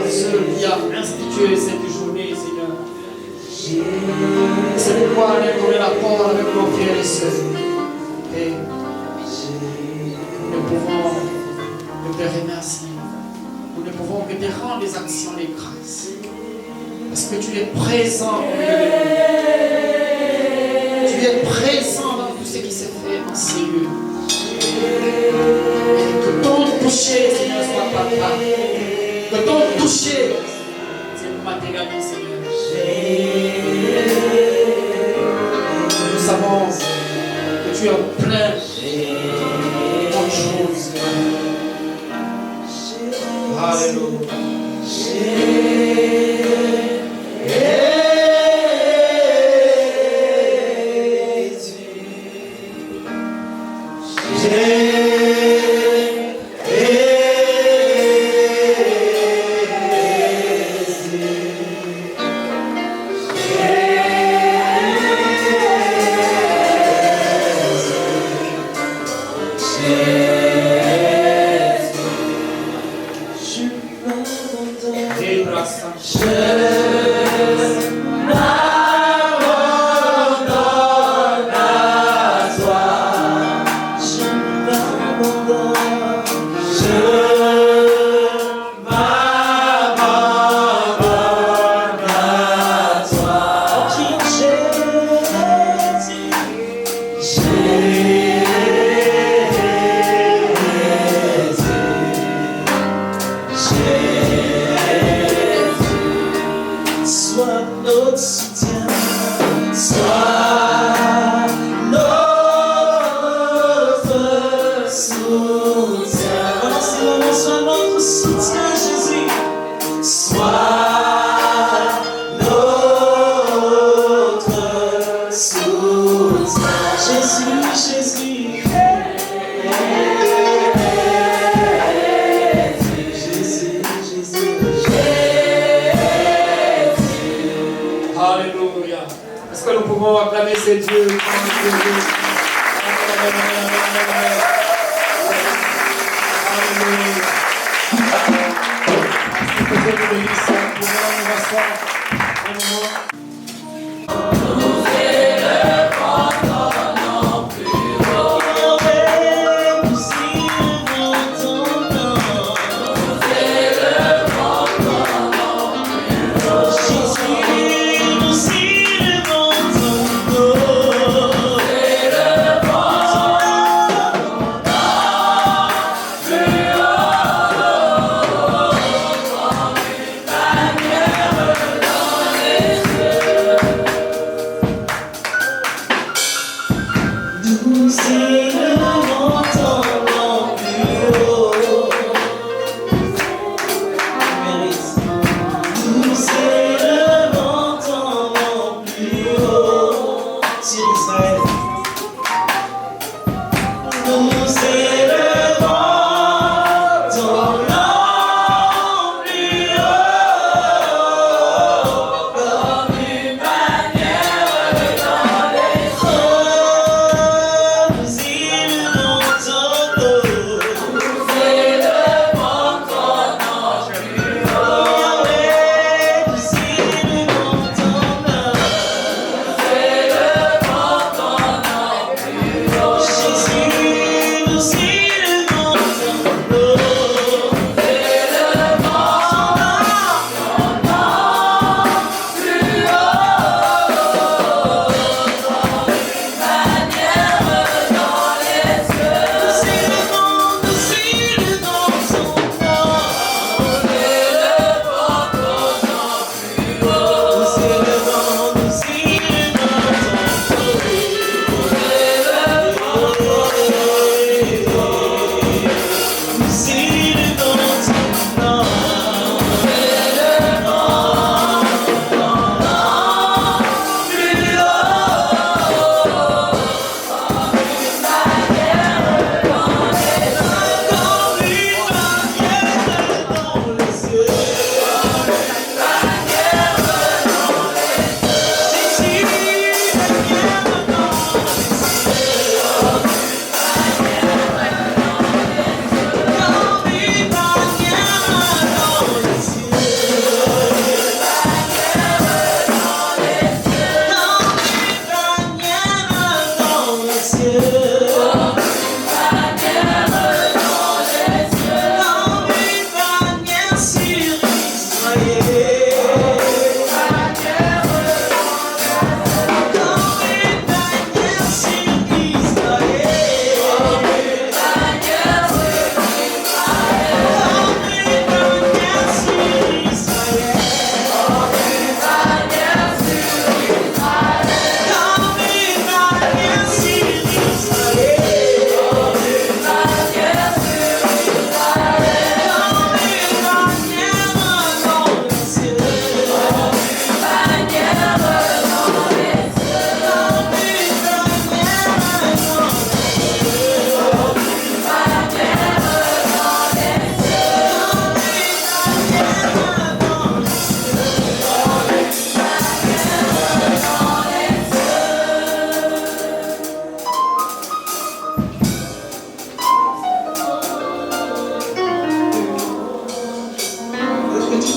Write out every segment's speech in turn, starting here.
ceux qui a institué cette journée, Seigneur. C'est pourquoi on est donné la parole avec nos frères et sœurs. Et nous pouvons te remercier. Nous ne pouvons que te rendre des actions de grâce. Parce que tu es présent au milieu de nous. Tu es présent dans tout ce qui se fait en ces lieux. Et que ton toucher, Seigneur, soit palpable. Que ton toucher, c'est matérialisé, Seigneur. Nous savons que tu es plein de bonnes choses. Alléluia. Est-ce que nous pouvons acclamer ces dieux?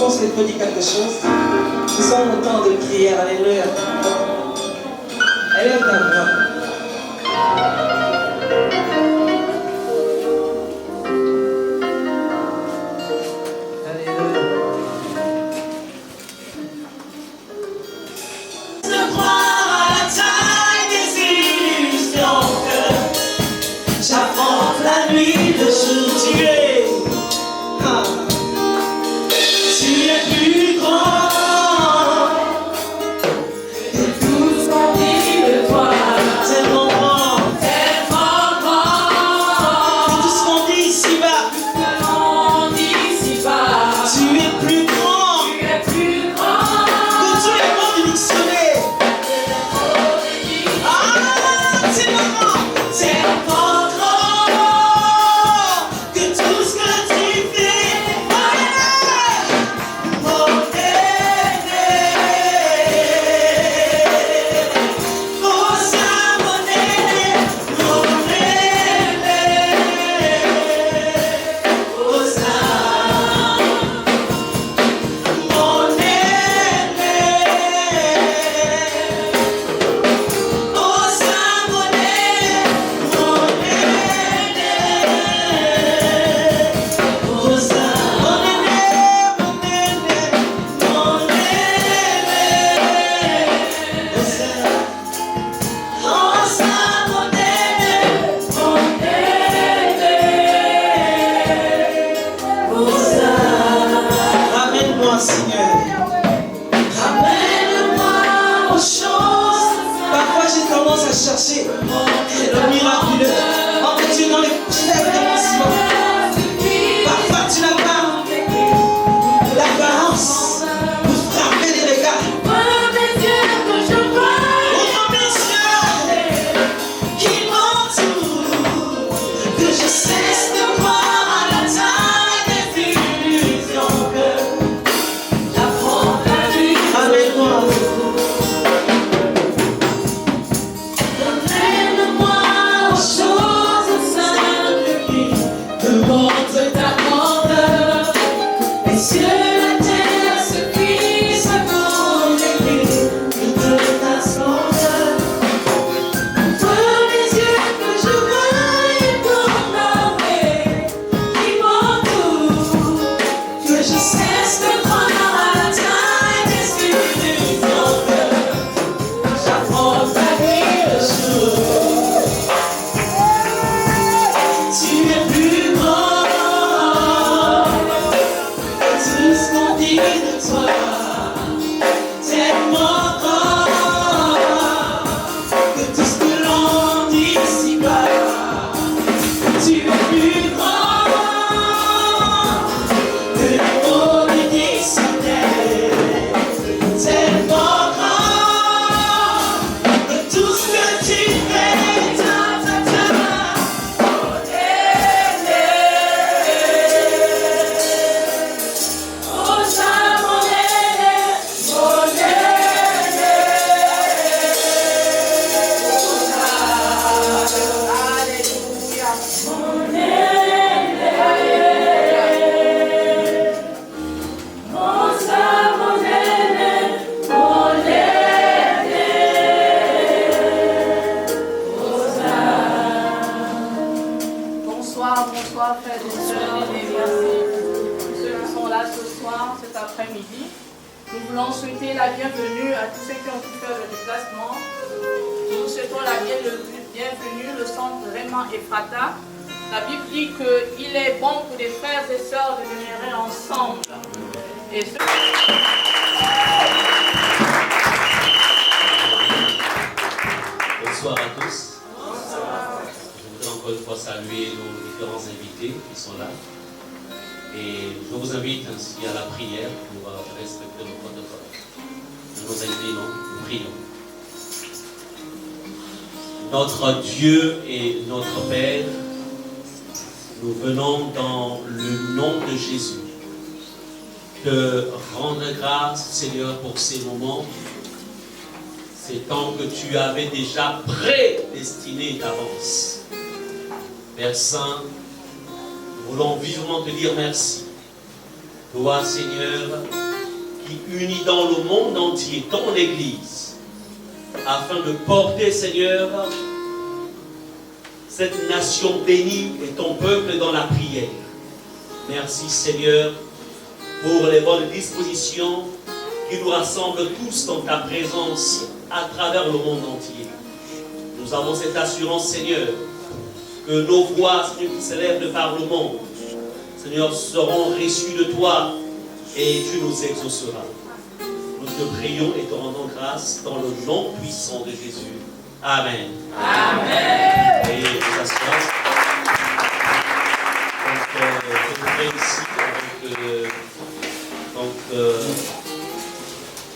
pense qu'elle peut dire quelque chose. Nous sommes au temps de prière. Alléluia. Élève ta voix. Bonsoir à tous. Je voudrais encore une fois saluer nos différents invités qui sont là. Et je vous invite ainsi à la prière pour respecter le protocole. Nous nous inclinons, nous prions. Notre Dieu et notre Père, nous venons dans le nom de Jésus te rendre grâce, Seigneur, pour ces moments, ces temps que tu avais déjà prédestinés d'avance. Père Saint, nous voulons vivement te dire merci. Toi, Seigneur, qui unis dans le monde entier ton Église, afin de porter, Seigneur, cette nation bénie et ton peuple dans la prière. Merci, Seigneur, pour les bonnes dispositions qui nous rassemblent tous dans ta présence à travers le monde entier. Nous avons cette assurance, Seigneur, que nos voix, Seigneur, qui s'élèvent de par le monde, Seigneur, seront reçues de toi et tu nous exauceras. Nous te prions et te rendons grâce dans le nom puissant de Jésus. Amen. Amen. Et ça se passe. Donc, je voudrais ici, avec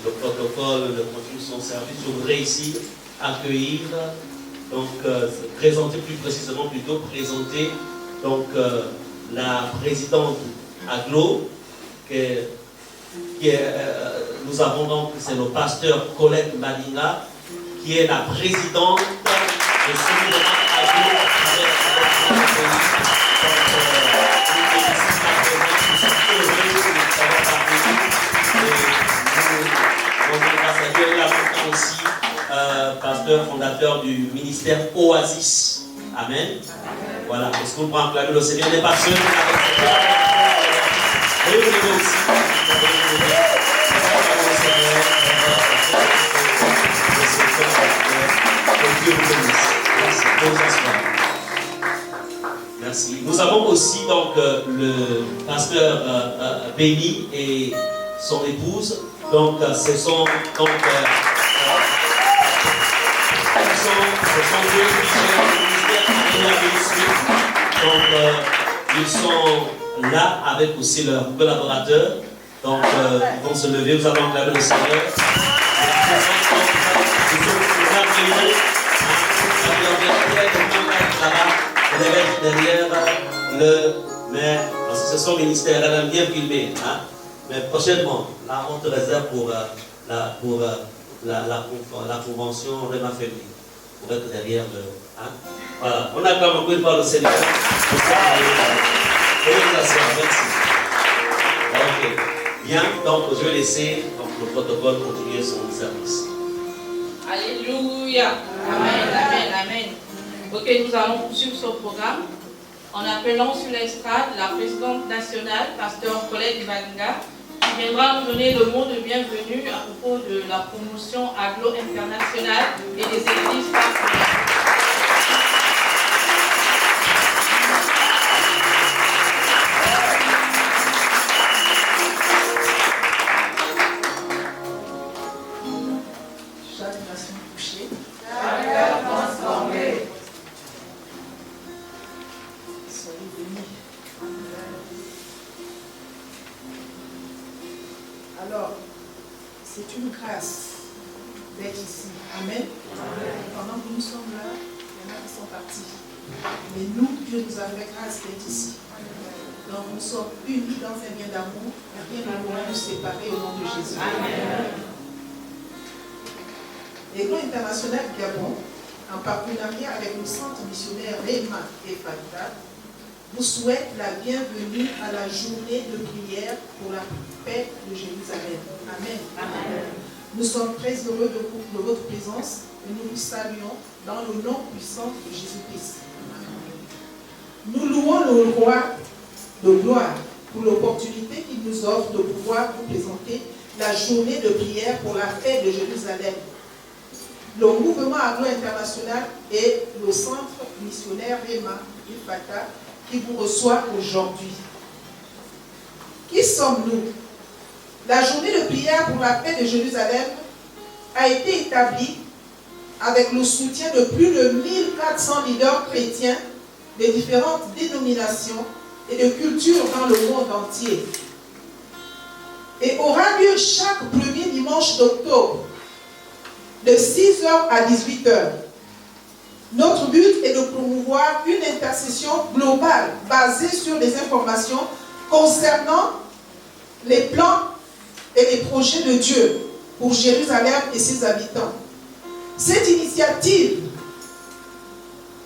le protocole, le continue son service, je voudrais ici accueillir, présenter plus précisément, présenter la présidente Aglo, nous avons donc, c'est le pasteur Colette Malinga, qui est la présidente de ce mouvement Aglo aussi, pasteur fondateur du ministère Oasis. Amen. Voilà, est-ce qu'on peut acclamer le Seigneur des pasteurs? Merci. Nous avons aussi donc le pasteur Béni et son épouse. Donc, ce sont donc deux donc, ils sont là avec aussi leurs collaborateurs. Donc, ils vont se lever, nous allons acclamer le Seigneur. Derrière le maire, parce que ce sont ministères, elle aime bien filmer. Hein? Mais prochainement, là, on te réserve pour la convention Réma Féminin. Pour être derrière le. Hein? Voilà, on acclame encore une fois le Seigneur. Merci. Ok. Bien, donc je vais laisser le protocole continuer son service. Alléluia. Amen, amen, amen. Ok, nous allons poursuivre ce programme en appelant sur l'estrade la présidente nationale, pasteur Colette Malinga, qui viendra nous donner le mot de bienvenue à propos de la promotion Aglo internationale et des églises partenaires. Alors, c'est une grâce d'être ici. Amen. Pendant que nous sommes là, il y en a qui sont partis. Mais nous, Dieu nous a fait grâce d'être ici. Donc nous sommes unis dans un lien d'amour. Rien ne pourra nous séparer au nom de Jésus. Amen. L'Église internationale Gabon, en partenariat avec le centre missionnaire Réma et Fata, vous souhaite la bienvenue à la journée de prière pour la paix de Jérusalem. Amen. Amen. Nous sommes très heureux de votre présence et nous vous saluons dans le nom puissant de Jésus-Christ. Nous louons le roi de gloire pour l'opportunité qu'il nous offre de pouvoir vous présenter la journée de prière pour la paix de Jérusalem. Le mouvement Aglo international et le centre missionnaire Réma et Fata qui vous reçoit aujourd'hui. Qui sommes-nous? La journée de prière pour la paix de Jérusalem a été établie avec le soutien de plus de 1400 leaders chrétiens de différentes dénominations et de cultures dans le monde entier. Et aura lieu chaque premier dimanche d'octobre, de 6h à 18h. Notre but est de promouvoir une intercession globale basée sur des informations concernant les plans et les projets de Dieu pour Jérusalem et ses habitants. Cette initiative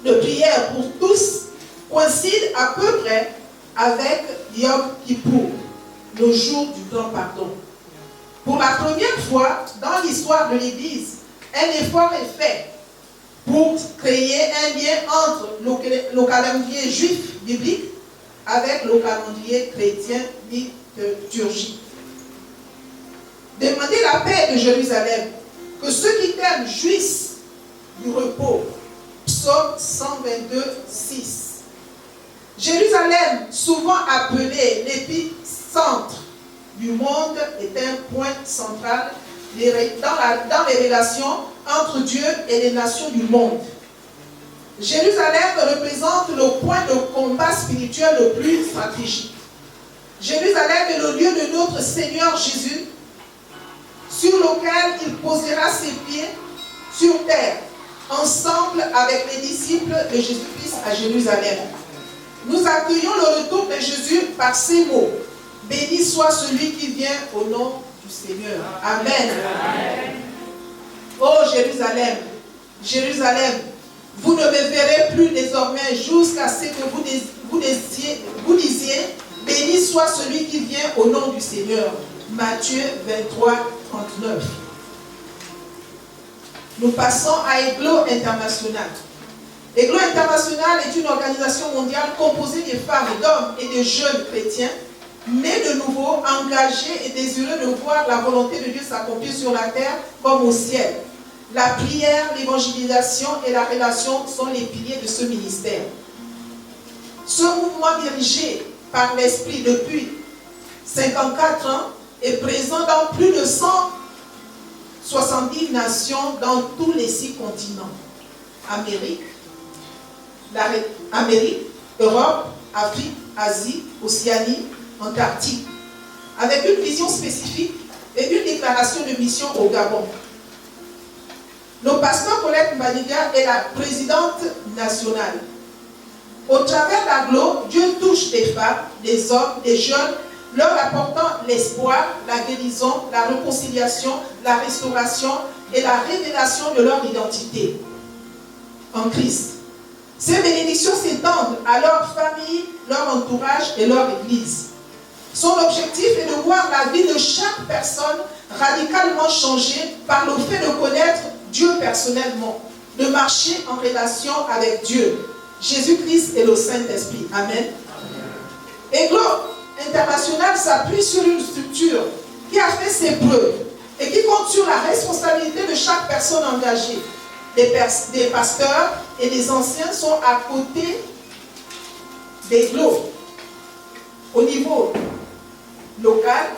de prière pour tous coïncide à peu près avec Yom Kippour, le jour du grand pardon. Pour la première fois dans l'histoire de l'Église, un effort est fait pour créer un lien entre le calendrier juif biblique avec le calendrier chrétien liturgique. Demandez la paix de Jérusalem, que ceux qui t'aiment jouissent du repos. Psaume 122, 6. Jérusalem, souvent appelée l'épicentre du monde, est un point central dans les relations entre Dieu et les nations du monde. Jérusalem représente le point de combat spirituel le plus stratégique. Jérusalem est le lieu de notre Seigneur Jésus, sur lequel il posera ses pieds sur terre, ensemble avec les disciples de Jésus-Christ à Jérusalem. Nous accueillons le retour de Jésus par ces mots. Béni soit celui qui vient au nom du Seigneur. Amen. Amen. Oh Jérusalem, Jérusalem, vous ne me verrez plus désormais jusqu'à ce que vous disiez, béni soit celui qui vient au nom du Seigneur. Matthieu 23, 39. Nous passons à Eglo International. Eglo International est une organisation mondiale composée de femmes, d'hommes et de jeunes chrétiens, nés de nouveau, engagés et désireux de voir la volonté de Dieu s'accomplir sur la terre comme au ciel. La prière, l'évangélisation et la relation sont les piliers de ce ministère. Ce mouvement dirigé par l'Esprit depuis 54 ans est présent dans plus de 170 nations dans tous les 6 continents. Amérique, Europe, Afrique, Asie, Océanie, Antarctique, avec une vision spécifique et une déclaration de mission au Gabon. Le pasteur Colette Mbadiga est la présidente nationale. Au travers d'Aglo, Dieu touche des femmes, des hommes, des jeunes, leur apportant l'espoir, la guérison, la réconciliation, la restauration et la révélation de leur identité en Christ. Ces bénédictions s'étendent à leur famille, leur entourage et leur église. Son objectif est de voir la vie de chaque personne radicalement changée par le fait de connaître Dieu personnellement, de marcher en relation avec Dieu, Jésus-Christ et le Saint-Esprit. Amen. Eglo International s'appuie sur une structure qui a fait ses preuves et qui compte sur la responsabilité de chaque personne engagée. Des pasteurs et des anciens sont à côté d'Eglo au niveau local,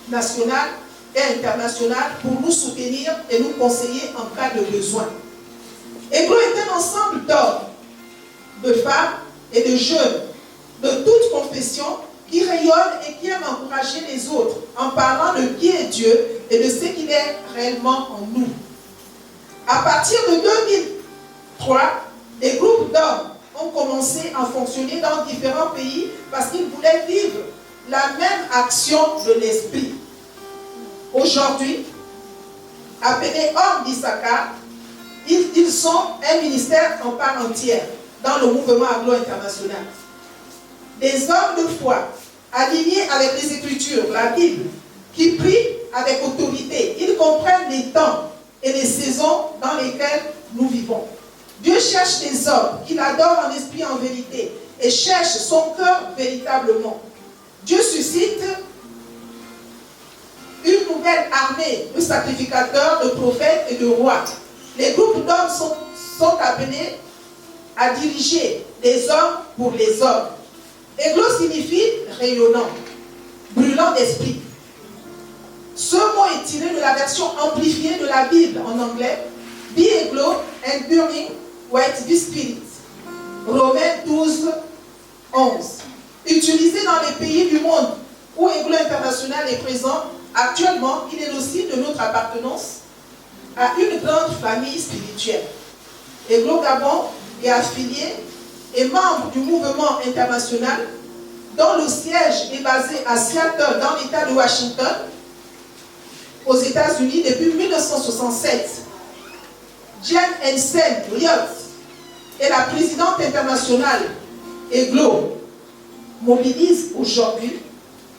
national et international pour nous soutenir et nous conseiller en cas de besoin. Eglo est un ensemble d'hommes, de femmes et de jeunes de toute confession qui rayonnent et qui aiment encourager les autres en parlant de qui est Dieu et de ce qu'il est réellement en nous. À partir de 2003, des groupes d'hommes ont commencé à fonctionner dans différents pays parce qu'ils voulaient vivre la même action de l'esprit. Aujourd'hui, appelés hommes d'Issachar, ils sont un ministère en part entière dans le mouvement Aglo International. Des hommes de foi, alignés avec les Écritures, la Bible, qui prient avec autorité. Ils comprennent les temps et les saisons dans lesquelles nous vivons. Dieu cherche des hommes qui l'adorent en esprit et en vérité et cherche son cœur véritablement. Dieu suscite une nouvelle armée de sacrificateurs, de prophètes et de rois. Les groupes d'hommes sont appelés à diriger les hommes pour les hommes. Eglo signifie rayonnant, brûlant d'esprit. Ce mot est tiré de la version amplifiée de la Bible en anglais, Be Eglo and Burning with the Spirit. Romains 12, 11. Utilisé dans les pays du monde où Eglo International est présent, actuellement, il est le signe de notre appartenance à une grande famille spirituelle. Eglo Gabon est affilié et membre du mouvement international dont le siège est basé à Seattle dans l'État de Washington, aux États-Unis depuis 1967. Jen Hansen Riot est la présidente internationale. Eglo mobilise aujourd'hui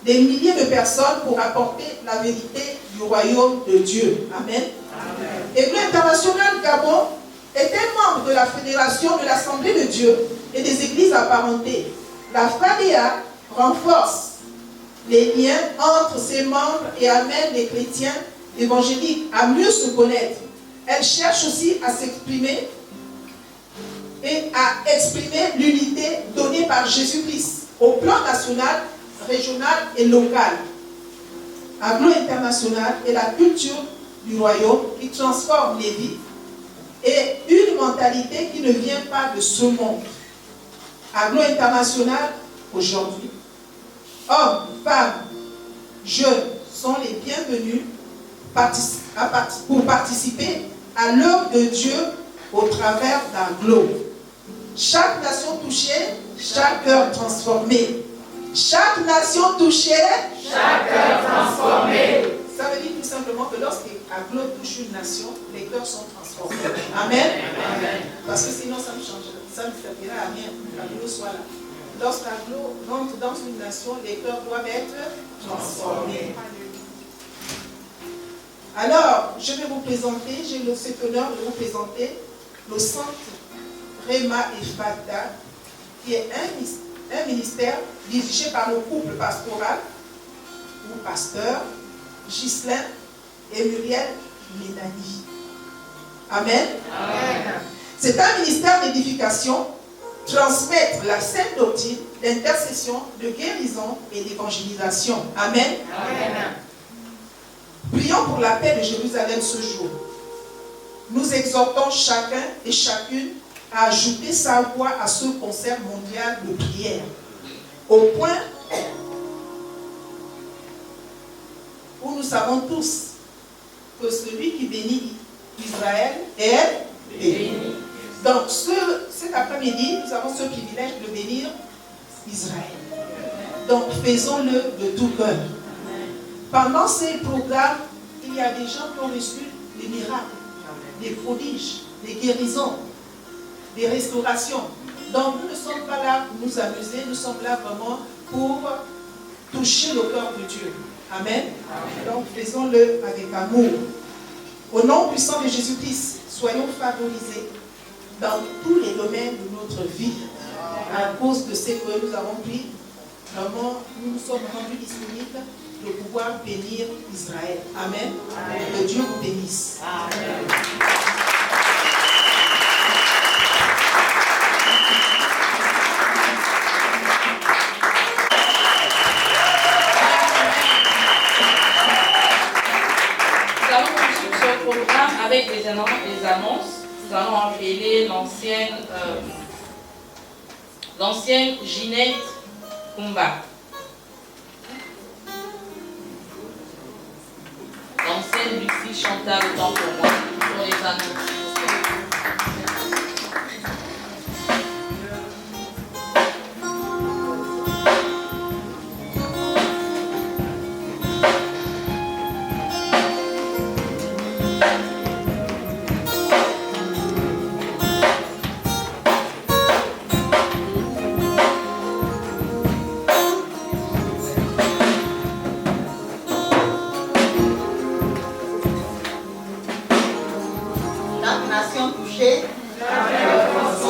des milliers de personnes pour apporter la vérité du royaume de Dieu. Amen. Église internationale Gabon était membre de la fédération de l'Assemblée de Dieu et des églises apparentées. La FADEA renforce les liens entre ses membres et amène les chrétiens évangéliques à mieux se connaître. Elle cherche aussi à s'exprimer et à exprimer l'unité donnée par Jésus-Christ au plan national, régional et local. Aglo International est la culture du royaume qui transforme les vies et une mentalité qui ne vient pas de ce monde. Aglo International, aujourd'hui, hommes, femmes, jeunes sont les bienvenus pour participer à l'œuvre de Dieu au travers d'Aglo. Chaque nation touchée, chaque cœur transformé. Chaque nation touchée, chaque cœur transformé. Ça veut dire tout simplement que lorsqu'Aglo touche une nation, les cœurs sont transformés. Amen. Amen. Parce que sinon ça ne changerait, ça ne servira à rien qu'Aglo soit là. Lorsqu'Aglo rentre dans une nation, les cœurs doivent être transformés. Alors, je vais vous présenter, j'ai cet honneur de vous présenter le centre Réma et Fagda, qui est un ministère dirigé par le couple pastoral ou pasteur Ghislain et Muriel Ménani. Amen. Amen. C'est un ministère d'édification, transmettre la sainte doctrine, d'intercession, de guérison et d'évangélisation. Amen. Amen. Prions pour la paix de Jérusalem ce jour. Nous exhortons chacun et chacune à ajouter sa voix à ce concert mondial de prière, au point où nous savons tous que celui qui bénit Israël est béni. Donc cet après-midi, nous avons ce privilège de bénir Israël. Donc faisons-le de tout cœur. Pendant ces programmes, il y a des gens qui ont reçu des miracles, des prodiges, des guérisons, des restaurations. Donc nous ne sommes pas là pour nous amuser, nous sommes là vraiment pour toucher le cœur de Dieu. Amen. Donc faisons-le avec amour. Au nom puissant de Jésus-Christ, soyons favorisés dans tous les domaines de notre vie à cause de ce que nous avons pris. Vraiment, nous nous sommes rendus disponibles de pouvoir bénir Israël. Amen. Amen. Que Dieu vous bénisse. Amen. Nous allons poursuivre ce programme avec des annonces. Nous allons appeler l'ancienne Ginette Kumba. L'ancienne Lucie Chantal, autant pour moi, pour les annonces.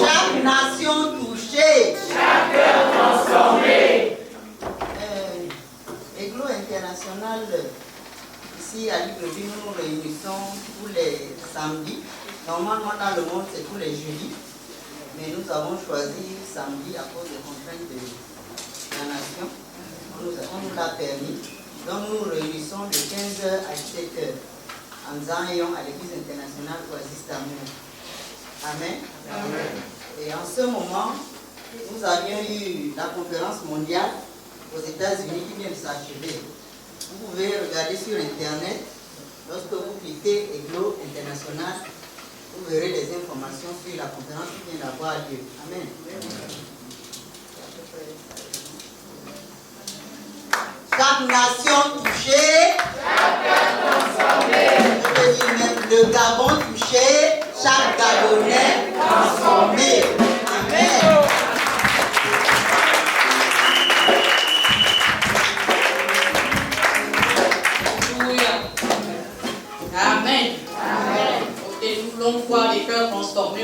Chaque nation touchée. Chaque cœur transformé. Aglo International, ici à Libreville, nous nous réunissons tous les samedis. Normalement, dans le monde, c'est tous les jeudis. Mais nous avons choisi samedi à cause des contraintes de la nation. On nous l'a permis. Donc, nous nous réunissons de 15h à 17h en Zayon à l'Église internationale Oasis d'Amour. Amen. Amen. Et en ce moment, nous avions eu la conférence mondiale aux États-Unis qui vient de s'achever. Vous pouvez regarder sur Internet, lorsque vous cliquez Aglo International, vous verrez les informations sur la conférence qui vient d'avoir lieu. Amen. Chaque nation touchée, chaque cœur transformé. Je veux dire même le Gabon touché, chaque Gabonais transformé. Amen.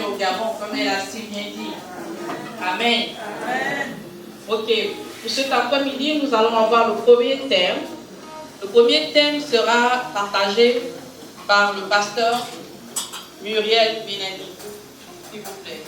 missionnaire au Gabon, comme elle a si bien dit. Amen. Ok, pour cet après-midi, nous allons avoir le premier thème. Le premier thème sera partagé par le pasteur Muriel Binani. S'il vous plaît.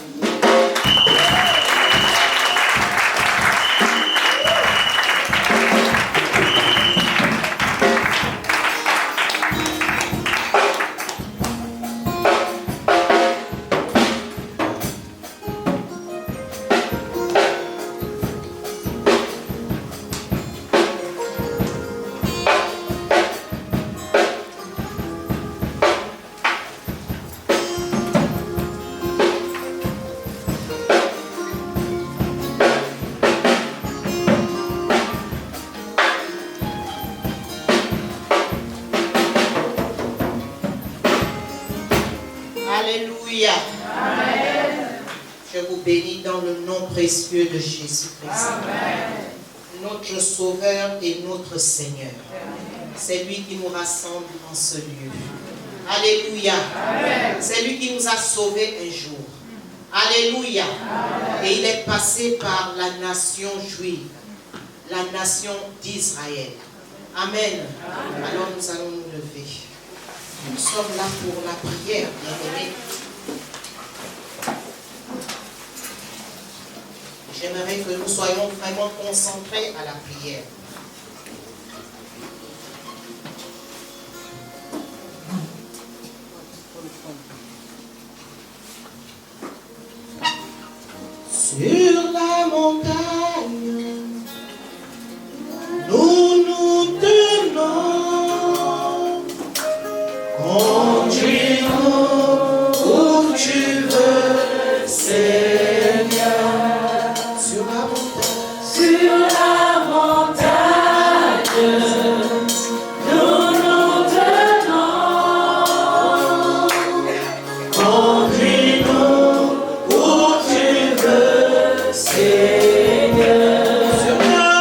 Alléluia. Amen. Je vous bénis dans le nom précieux de Jésus-Christ. Notre Sauveur et notre Seigneur. C'est lui qui nous rassemble en ce lieu. Alléluia. C'est lui qui nous a sauvés un jour. Alléluia. Et il est passé par la nation juive, la nation d'Israël. Amen. Alors nous allons nous lever. Nous sommes là pour la prière, bien-aimés. J'aimerais que nous soyons vraiment concentrés à la prière. Sur la montagne, nous nous tenons. Conduis-nous où tu veux, Seigneur. Sur la montagne, nous nous tenons. Conduis-nous où tu veux, Seigneur. Sur la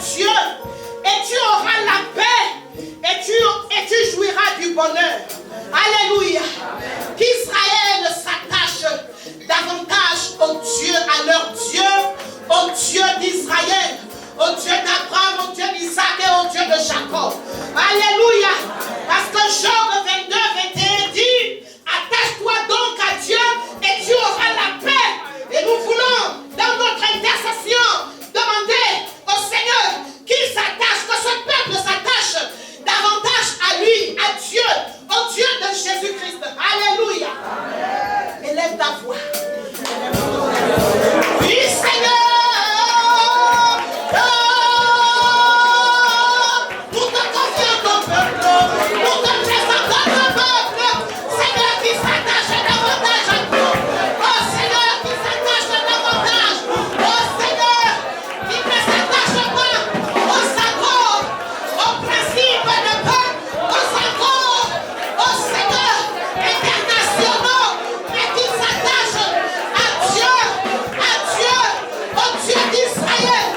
Dieu et tu auras la paix et tu jouiras du bonheur. Alléluia. Qu'Israël s'attache davantage au Dieu, à leur Dieu, au Dieu d'Israël, au Dieu d'Abraham, au Dieu d'Isaac et au Dieu de Jacob. Alléluia. Parce que Job 22, 21 dit, attache-toi donc à Dieu et tu auras la paix. Et nous voulons, dans notre intercession, demander au Seigneur qu'il s'attache, que ce peuple s'attache davantage à lui, à Dieu, au Dieu de Jésus-Christ. Alléluia. Amen. Élève ta voix. Oui, Seigneur. Nous te confions ton peuple. Nous te présentons ton peuple. Seigneur qui s'attache davantage à toi. Oh Seigneur qui s'attache davantage. Oh Seigneur qui ne s'attache pas aux accords, aux principes de paix, aux accords, aux Seigneur internationaux, mais qui s'attache à Dieu, au Dieu d'Israël.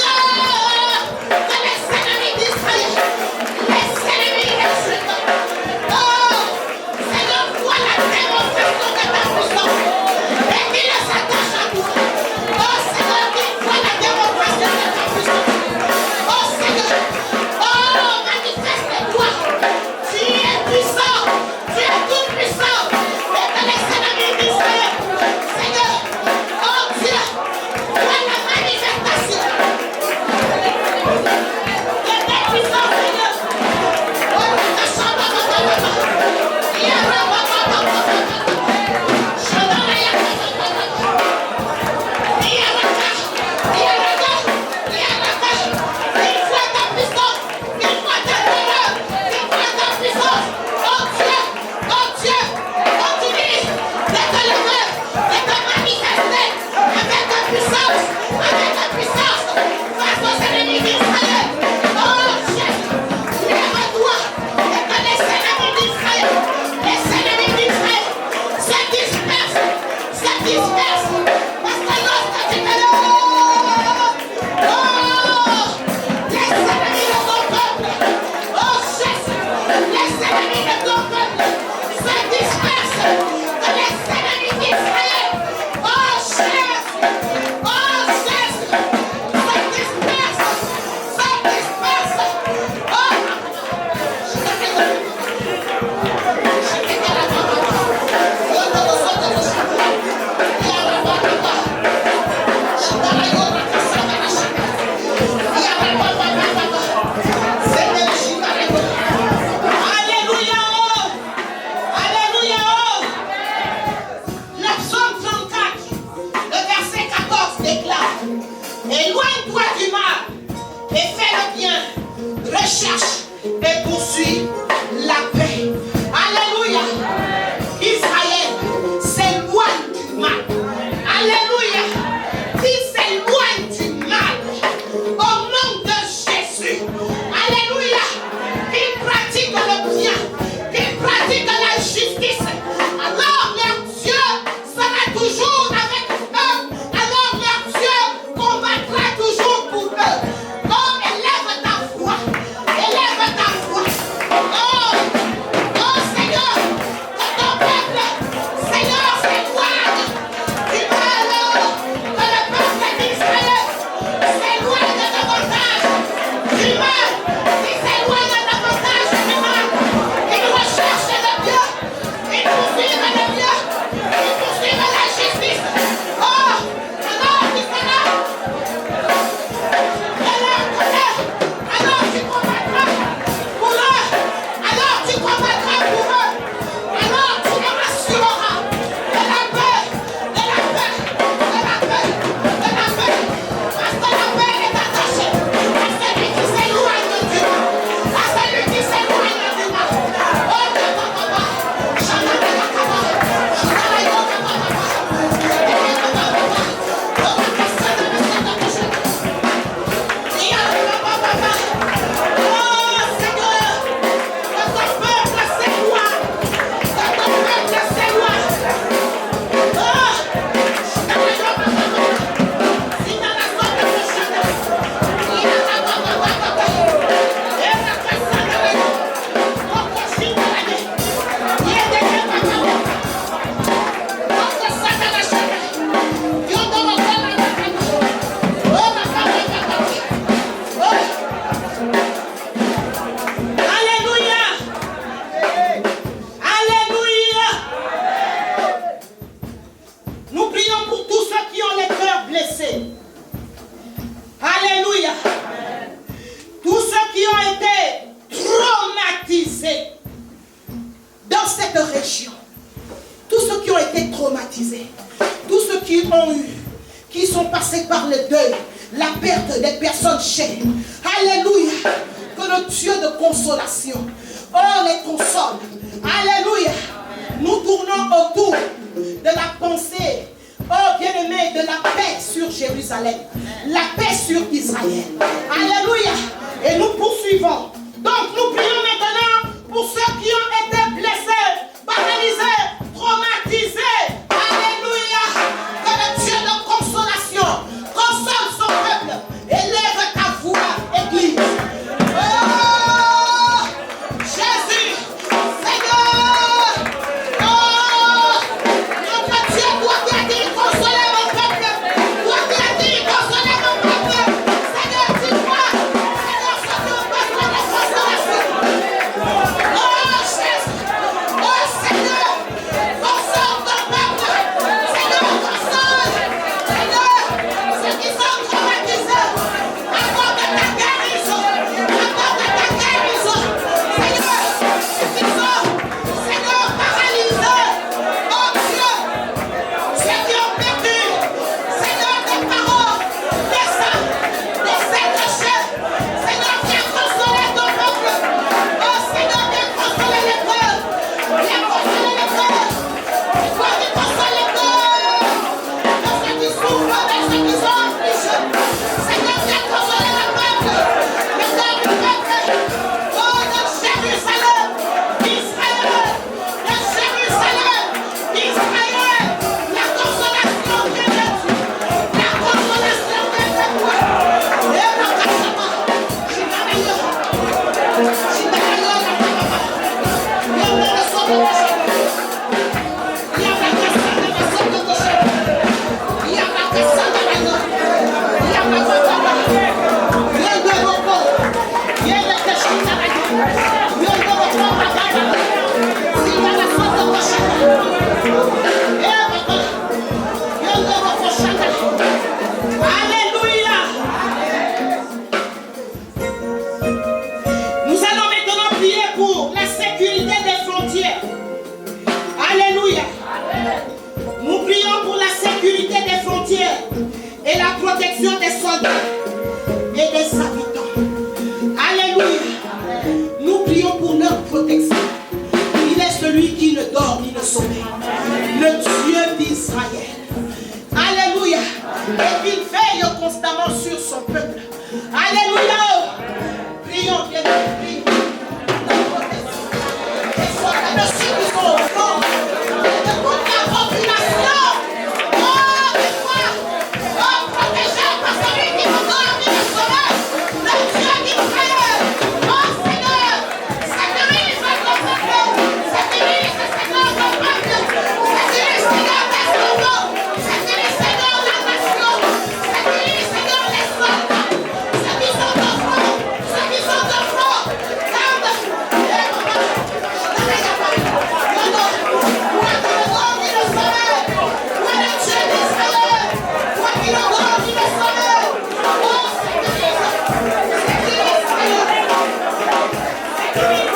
Seigneur, que les ennemis d'Israël recherche et poursuit la paix. Alléluia. Israël s'éloigne du mal. Alléluia. Qui s'éloigne du mal. Au nom de Jésus. Alléluia. Qui pratique le bien. Qui pratique la justice. Alors leur Dieu sera toujours avec eux. Alors leur Dieu combattra toujours pour eux. Oh, élève ta foi. Élève ta foi. Oh, oh Seigneur, que ton peuple, Seigneur, s'éloigne du mal. Que le peuple d'Israël s'éloigne davantage du mal. Qu'il s'éloigne davantage du mal. Qu'il recherche le bien. Qu'il poursuive le bien. Qu'il poursuive la justice. Oh, alors tu seras. Alors tu combattras pour eux. Alors tu combattras pour eux. Alors tu leur assureras de la paix, de la paix, de la paix, de la paix. Parce que la paix est attachée à celui qui s'éloigne du mal. À celui qui s'éloigne du mal. Oh, Papa, nous prions pour tous ceux qui ont les cœurs blessés. Alléluia. Tous ceux qui ont été traumatisés dans cette région. Tous ceux qui ont été traumatisés. Tous ceux qui sont passés par le deuil, la perte des personnes chères. Alléluia. Que le Dieu de consolation, oh, les console. Alléluia. Nous tournons autour de la pensée, oh bien-aimé, de la paix sur Jérusalem, la paix sur Israël. Alléluia. Et nous poursuivons. Donc nous prions maintenant pour ceux qui ont été blessés, paralysés, traumatisés. Alléluia. Que le Dieu de consolation console son peuple. Élève ta voix, Église. Oh, Jésus, Seigneur. Oh, notre Dieu doit dire consoler mon peuple. Doit dire consoler mon peuple. Seigneur, dis-moi, Seigneur, ce que nous besoin de puissamment sur son peuple. Alléluia. Prions, bien prions. Et soit le suffisant au fond de toute la population. Oh, des fois, oh, protégé par celui qui nous donne le sauveur, le Dieu d'Israël. Oh, Seigneur, sécurise notre peuple, sécurise, Seigneur, notre peuple, sécurise, Seigneur, les soldats, sécurise, Seigneur, la nation, sécurise, Seigneur, les soldats, ceux qui sont au front, ceux qui sont au front, garde, Thank you.